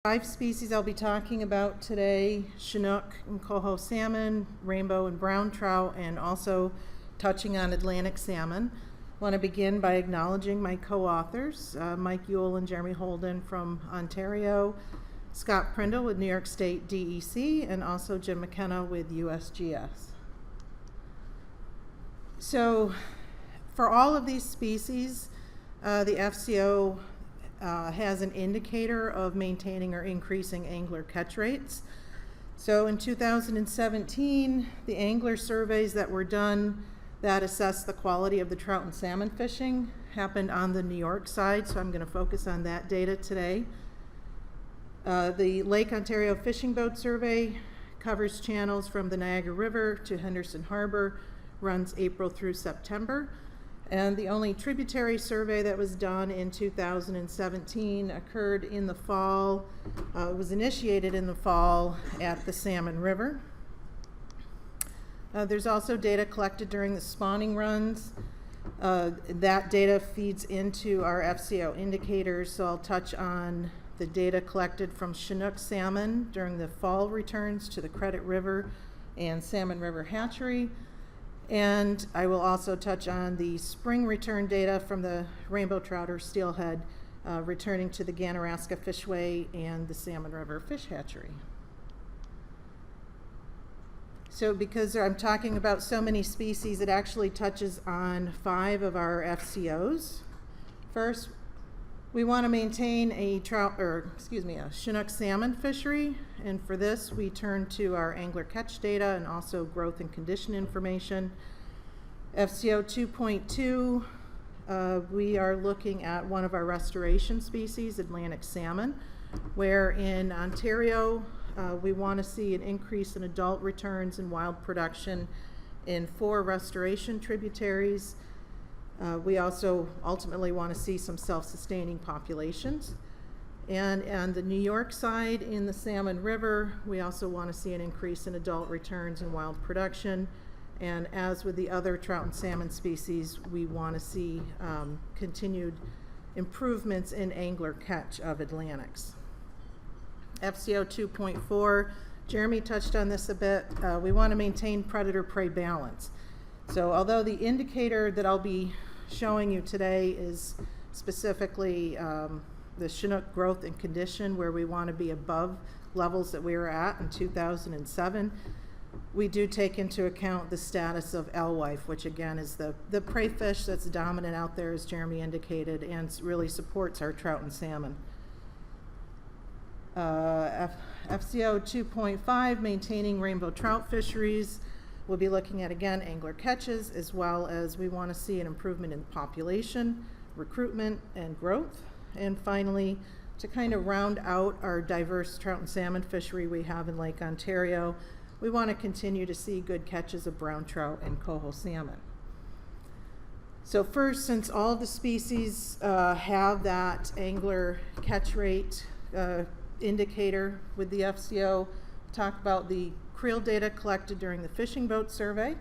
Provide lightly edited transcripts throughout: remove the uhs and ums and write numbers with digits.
Five species I'll be talking about today: Chinook and Coho salmon, rainbow and brown trout, and also touching on Atlantic salmon. I want to begin by acknowledging my co-authors, Mike Ewell and Jeremy Holden from Ontario, Scott Prindle with New York State DEC, and also Jim McKenna with USGS. So for all of these species, the FCO has an indicator of maintaining or increasing angler catch rates. So in 2017, the angler surveys that were done that assessed the quality of the trout and salmon fishing happened on the New York side, so I'm going to focus on that data today. The Lake Ontario Fishing Boat Survey covers channels from the Niagara River to Henderson Harbor, runs April through September. And the only tributary survey that was done in 2017 occurred in the fall, was initiated in the fall at the Salmon River. There's also data collected during the spawning runs. That data feeds into our FCO indicators, so I'll touch on the data collected from Chinook salmon during the fall returns to the Credit River and Salmon River hatchery. And I will also touch on the spring return data from the rainbow trout or steelhead returning to the Ganaraska Fishway and the Salmon River Fish Hatchery. So because I'm talking about so many species, it actually touches on 5 of our FCOs. First, we want to maintain a Chinook salmon fishery, and for this we turn to our angler catch data and also growth and condition information. FCO 2.2, we are looking at one of our restoration species, Atlantic salmon, where in Ontario we want to see an increase in adult returns and wild production in 4 restoration tributaries. We also ultimately want to see some self-sustaining populations. And on the New York side, in the Salmon River, we also want to see an increase in adult returns and wild production. And as with the other trout and salmon species, we want to see continued improvements in angler catch of Atlantics. FCO 2.4, Jeremy touched on this a bit. We want to maintain predator-prey balance. So although the indicator that I'll be showing you today is specifically the Chinook growth and condition, where we want to be above levels that we were at in 2007, we do take into account the status of alewife, which again is the prey fish that's dominant out there, as Jeremy indicated, and really supports our trout and salmon. FCO 2.5, maintaining rainbow trout fisheries. We'll be looking at, again, angler catches, as well as we want to see an improvement in population, recruitment, and growth. And finally, to kind of round out our diverse trout and salmon fishery we have in Lake Ontario, we want to continue to see good catches of brown trout and coho salmon. So first, since all the species have that angler catch rate indicator with the FCO, talk about the creel data collected during the fishing boat survey.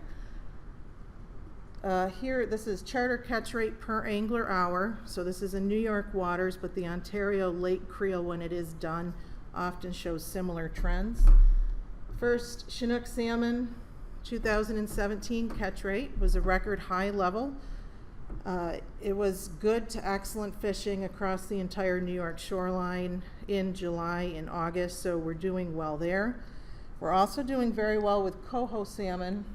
Here, this is charter catch rate per angler hour. So this is in New York waters, but the Ontario lake creel, when it is done, often shows similar trends. First, Chinook salmon, 2017 catch rate was a record high level. It was good to excellent fishing across the entire New York shoreline in July and August, so we're doing well there. We're also doing very well with coho salmon.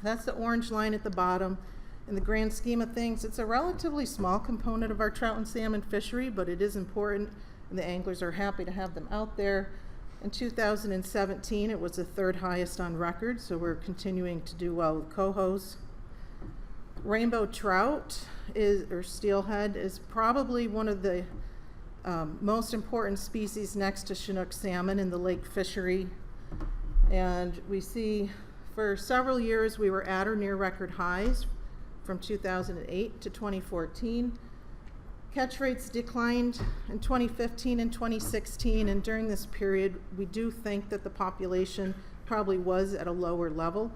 That's the orange line at the bottom. In the grand scheme of things, it's a relatively small component of our trout and salmon fishery, but it is important, and the anglers are happy to have them out there. In 2017, it was the 3rd highest on record, so we're continuing to do well with cohos. Rainbow trout or steelhead is probably one of the most important species next to Chinook salmon in the lake fishery. And we see for several years we were at or near record highs from 2008 to 2014. Catch rates declined in 2015 and 2016, and during this period we do think that the population probably was at a lower level.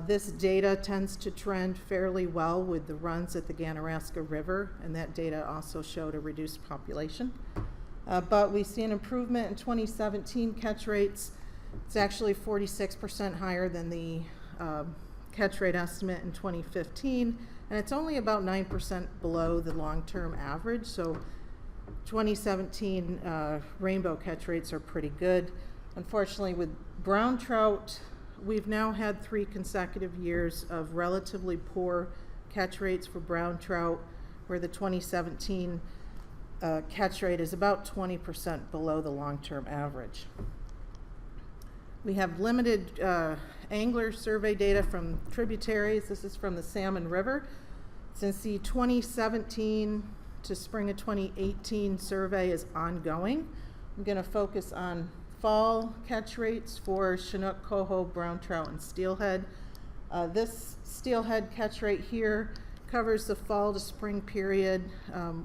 This data tends to trend fairly well with the runs at the Ganaraska River, and that data also showed a reduced population. But we see an improvement in 2017 catch rates. It's actually 46% higher than the catch rate estimate in 2015, and it's only about 9% below the long-term average. So 2017 rainbow catch rates are pretty good. Unfortunately, with brown trout, we've now had 3 consecutive years of relatively poor catch rates for brown trout, where the 2017 catch rate is about 20% below the long-term average. We have limited angler survey data from tributaries. This is from the Salmon River. Since the 2017 to spring of 2018 survey is ongoing, I'm going to focus on fall catch rates for Chinook, Coho, brown trout, and Steelhead. This Steelhead catch rate here covers the fall to spring period.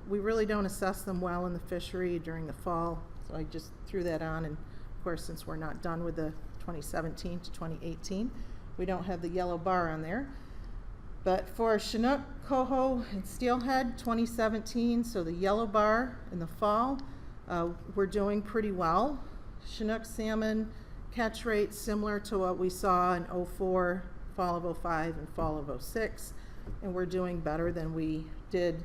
We really don't assess them well in the fishery during the fall, so I just threw that on. And of course, since we're not done with the 2017 to 2018, we don't have the yellow bar on there. But for Chinook, Coho, and Steelhead 2017, so the yellow bar in the fall, we're doing pretty well. Chinook salmon catch rates similar to what we saw in 04, fall of 05, and fall of 06, and we're doing better than we did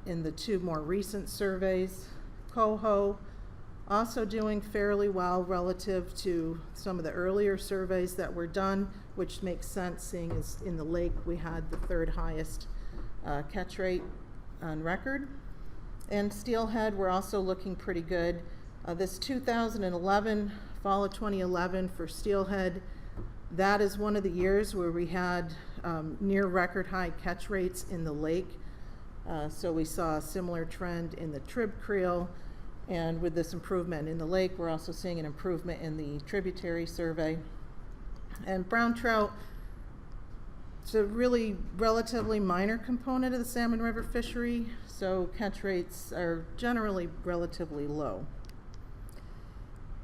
in the 2 more recent surveys. Coho also doing fairly well relative to some of the earlier surveys that were done, which makes sense seeing as in the lake we had the 3rd highest catch rate on record. And Steelhead, we're also looking pretty good. This 2011, fall of 2011 for Steelhead, that is one of the years where we had near record high catch rates in the lake. So we saw a similar trend in the trib creel, and with this improvement in the lake, we're also seeing an improvement in the tributary survey. And brown trout, it's a really relatively minor component of the Salmon River fishery, so catch rates are generally relatively low.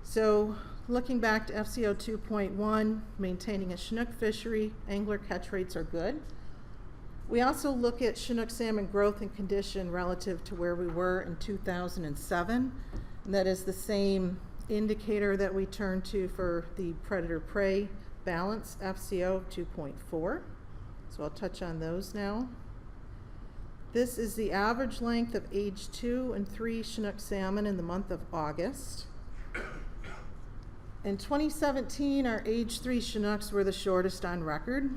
So looking back to FCO 2.1, maintaining a Chinook fishery, angler catch rates are good. We also look at Chinook salmon growth and condition relative to where we were in 2007, and that is the same indicator that we turn to for the predator-prey balance, FCO 2.4. So I'll touch on those now. This is the average length of age 2 and 3 Chinook salmon in the month of August. In 2017, our age 3 Chinooks were the shortest on record.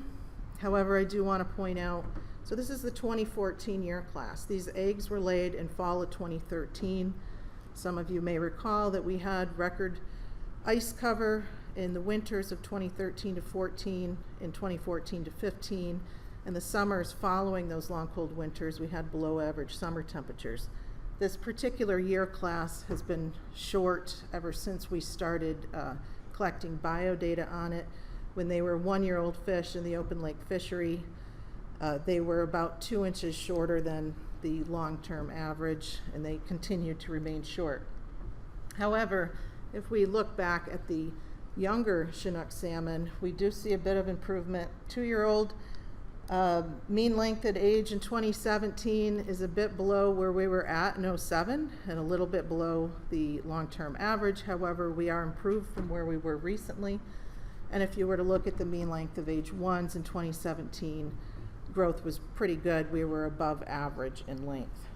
However, I do want to point out, so this is the 2014 year class. These eggs were laid in fall of 2013. Some of you may recall that we had record ice cover in the winters of 2013 to 14, in 2014 to 15, and the summers following those long cold winters, we had below average summer temperatures. This particular year class has been short ever since we started collecting biodata on it. When they were 1-year-old fish in the open lake fishery, they were about 2 inches shorter than the long-term average, and they continued to remain short. However, if we look back at the younger Chinook salmon, we do see a bit of improvement. 2-year-old mean length at age in 2017 is a bit below where we were at in 07 and a little bit below the long-term average. However, we are improved from where we were recently. And if you were to look at the mean length of age 1s in 2017, growth was pretty good. We were above average in length.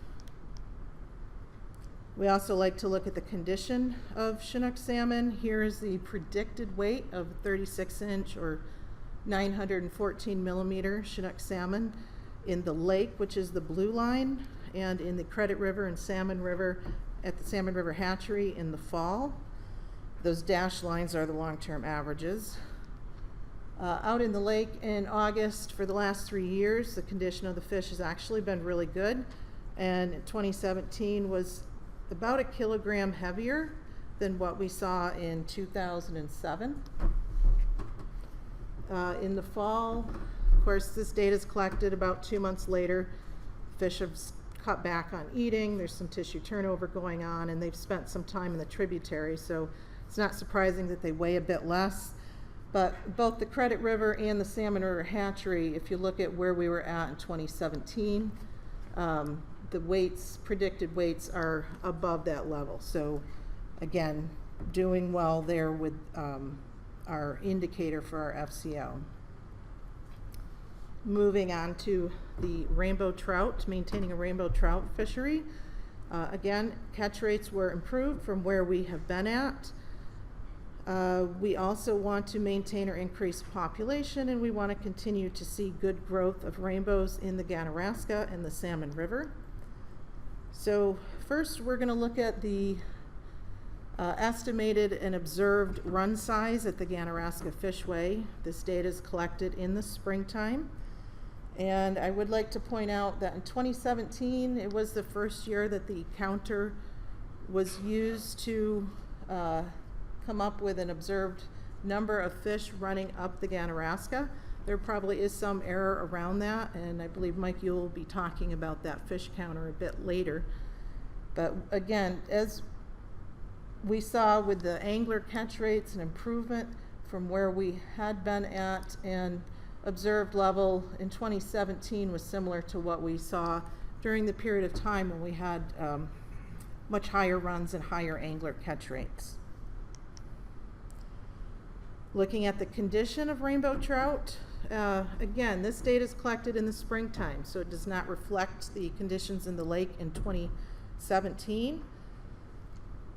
We also like to look at the condition of Chinook salmon. Here is the predicted weight of 36-inch or 914 millimeter Chinook salmon in the lake, which is the blue line, and in the Credit River and Salmon River at the Salmon River Hatchery in the fall. Those dashed lines are the long-term averages. Out in the lake in August for the last 3 years, the condition of the fish has actually been really good, and 2017 was about 1 kilogram heavier than what we saw in 2007. In the fall, of course, this data is collected about 2 months later. Fish have cut back on eating, there's some tissue turnover going on, and they've spent some time in the tributary, so it's not surprising that they weigh a bit less. But both the Credit River and the Salmon River Hatchery, if you look at where we were at in 2017, the weights, predicted weights, are above that level. So again, doing well there with our indicator for our FCO. Moving on to the rainbow trout, maintaining a rainbow trout fishery. Again, catch rates were improved from where we have been at. We also want to maintain or increase population, and we want to continue to see good growth of rainbows in the Ganaraska and the Salmon River. So first we're going to look at the estimated and observed run size at the Ganaraska Fishway. This data is collected in the springtime. And I would like to point out that in 2017, it was the first year that the counter was used to come up with an observed number of fish running up the Ganaraska. There probably is some error around that, and I believe, Mike, you'll be talking about that fish counter a bit later. But again, as we saw with the angler catch rates, an improvement from where we had been at, and observed level in 2017 was similar to what we saw during the period of time when we had much higher runs and higher angler catch rates. Looking at the condition of rainbow trout, again, this data is collected in the springtime, so it does not reflect the conditions in the lake in 2017.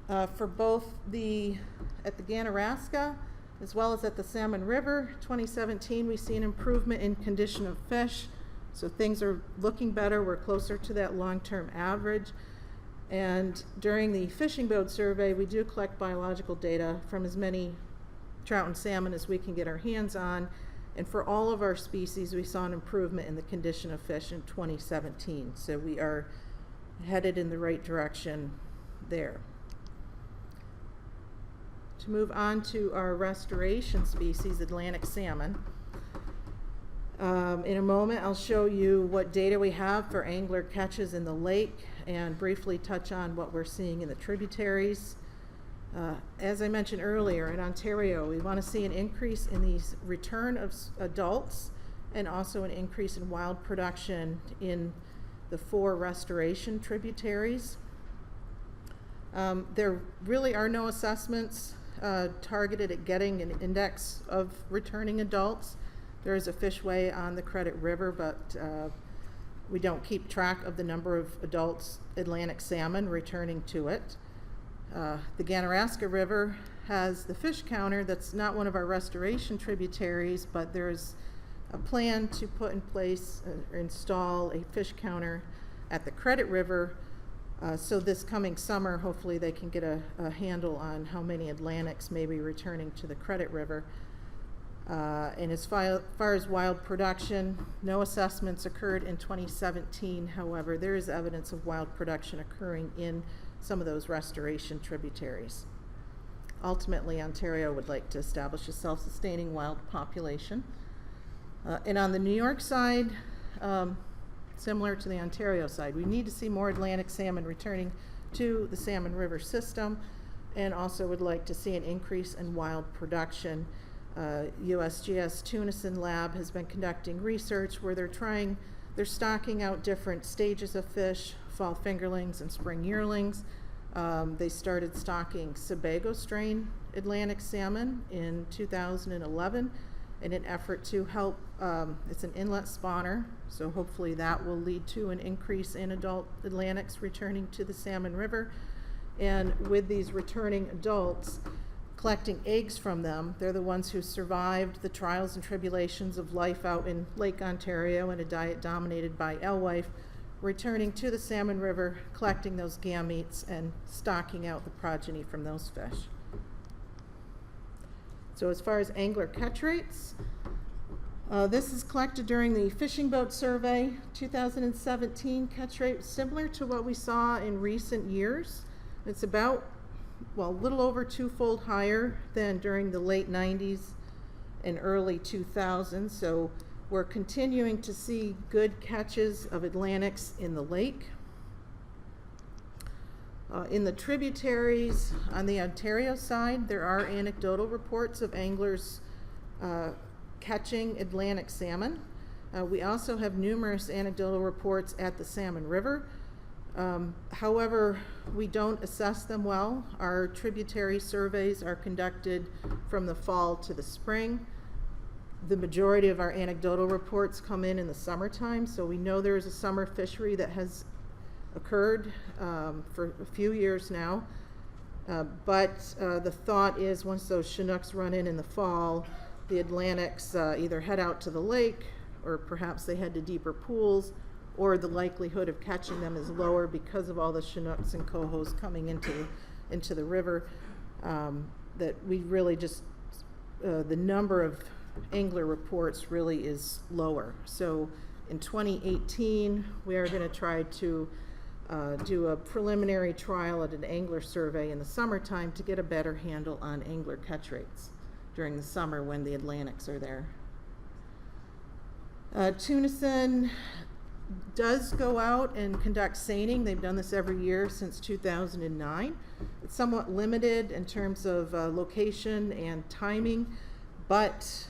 For both at the Ganaraska as well as at the Salmon River, 2017, we see an improvement in condition of fish. So things are looking better. We're closer to that long-term average. And during the fishing boat survey, we do collect biological data from as many trout and salmon as we can get our hands on. And for all of our species, we saw an improvement in the condition of fish in 2017. So we are headed in the right direction there. To move on to our restoration species, Atlantic salmon. In a moment, I'll show you what data we have for angler catches in the lake and briefly touch on what we're seeing in the tributaries. As I mentioned earlier, in Ontario, we want to see an increase in the return of adults and also an increase in wild production in the 4 restoration tributaries. There really are no assessments targeted at getting an index of returning adults. There is a fishway on the Credit River, but we don't keep track of the number of adults Atlantic salmon returning to it. The Ganaraska River has the fish counter. That's not one of our restoration tributaries, but there's a plan to put in place or install a fish counter at the Credit River. So this coming summer, hopefully they can get a handle on how many Atlantics may be returning to the Credit River. And as far as wild production, no assessments occurred in 2017. However, there is evidence of wild production occurring in some of those restoration tributaries. Ultimately, Ontario would like to establish a self-sustaining wild population. And on the New York side, similar to the Ontario side, we need to see more Atlantic salmon returning to the Salmon River system, and also would like to see an increase in wild production. USGS Tunison Lab has been conducting research where they're stocking out different stages of fish, fall fingerlings and spring yearlings. They started stocking Sebago strain Atlantic salmon in 2011 in an effort to help, it's an inlet spawner, so hopefully that will lead to an increase in adult Atlantics returning to the Salmon River. And with these returning adults, collecting eggs from them, they're the ones who survived the trials and tribulations of life out in Lake Ontario in a diet dominated by alewife, returning to the Salmon River, collecting those gametes and stocking out the progeny from those fish. So as far as angler catch rates, this is collected during the fishing boat survey. 2017 catch rate similar to what we saw in recent years. It's about, well, a little over 2-fold higher than during the late 90s and early 2000s. So we're continuing to see good catches of Atlantics in the lake. In the tributaries on the Ontario side, there are anecdotal reports of anglers catching Atlantic salmon. We also have numerous anecdotal reports at the Salmon River. However, we don't assess them well. Our tributary surveys are conducted from the fall to the spring. The majority of our anecdotal reports come in the summertime, so we know there is a summer fishery that has occurred for a few years now. But the thought is once those Chinooks run in the fall, the Atlantics either head out to the lake, or perhaps they head to deeper pools, or the likelihood of catching them is lower because of all the Chinooks and Cohos coming into the river. That we really just, the number of angler reports really is lower. So in 2018, we are going to try to do a preliminary trial at an angler survey in the summertime to get a better handle on angler catch rates during the summer when the Atlantics are there. Tunison does go out and conduct seining. They've done this every year since 2009. It's somewhat limited in terms of location and timing, but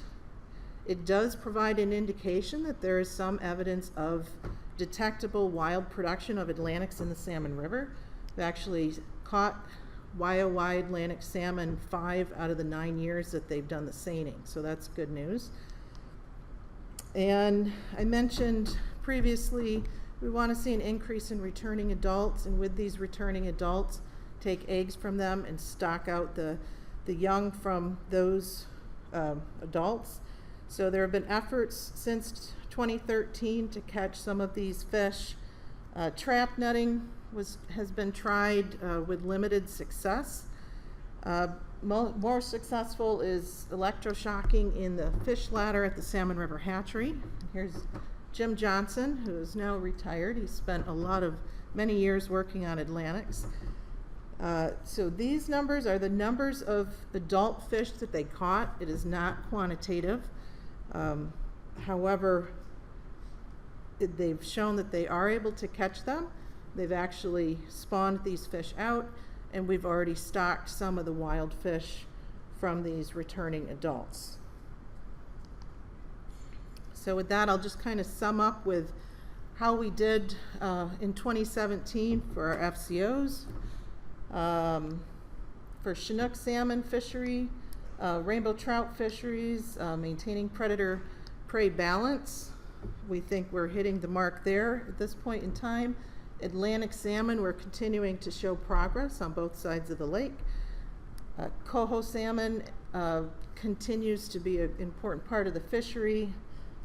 it does provide an indication that there is some evidence of detectable wild production of Atlantics in the Salmon River. They actually caught YOY Atlantic salmon 5 out of the 9 years that they've done the seining, so that's good news. And I mentioned previously we want to see an increase in returning adults, and with these returning adults, take eggs from them and stock out the young from those adults. So there have been efforts since 2013 to catch some of these fish. Trap netting has been tried with limited success. More successful is electroshocking in the fish ladder at the Salmon River Hatchery. Here's Jim Johnson, who is now retired. He spent many years working on Atlantics. So these numbers are the numbers of adult fish that they caught. It is not quantitative. However, they've shown that they are able to catch them. They've actually spawned these fish out, and we've already stocked some of the wild fish from these returning adults. So with that, I'll just kind of sum up with how we did in 2017 for our FCOs. For Chinook salmon fishery, rainbow trout fisheries, maintaining predator-prey balance. We think we're hitting the mark there at this point in time. Atlantic salmon, we're continuing to show progress on both sides of the lake. Coho salmon continues to be an important part of the fishery.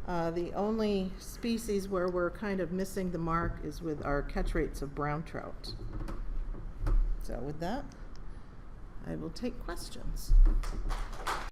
The only species where we're kind of missing the mark is with our catch rates of brown trout. So with that, I will take questions.